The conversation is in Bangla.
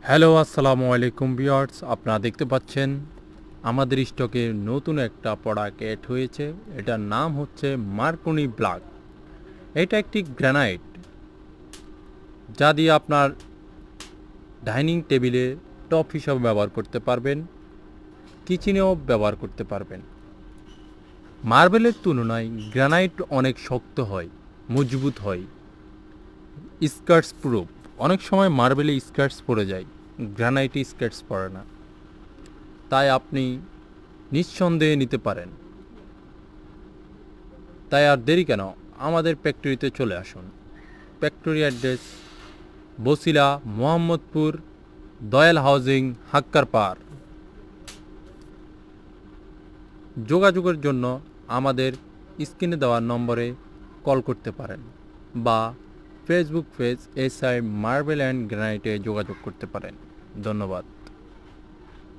হ্যালো, আসসালামু আলাইকুম ভিউয়ার্স। আপনারা দেখতে পাচ্ছেন আমাদের স্টকে নতুন একটা প্রোডাক্ট এড হয়েছে। এটার নাম হচ্ছে মার্কনি ব্ল্যাক। এটা একটি গ্রানাইট, যা দিয়ে আপনার ডাইনিং টেবিলে টপ হিসাবে ব্যবহার করতে পারবেন, কিচেনেও ব্যবহার করতে পারবেন। মার্বেলের তুলনায় গ্রানাইট অনেক শক্ত হয়, মজবুত হয়, স্কার্টস প্রুফ। অনেক সময় মার্বেলে স্কার্টস পড়ে যায়, গ্রানাইটে স্কার্টস পড়ে না। তাই আপনি নিঃসন্দেহে নিতে পারেন। তাই আর দেরি কেন, আমাদের ফ্যাক্টরিতে চলে আসুন। Factory address Basila, Mohammadpur, Dayal housing, হাক্কারপাড়। যোগাযোগের জন্য আমাদের স্ক্রিনে দেওয়া নম্বরে কল করতে পারেন বা Facebook page SI marble and গ্রানাইটে যোগাযোগ করতে পারেন। ধন্যবাদ।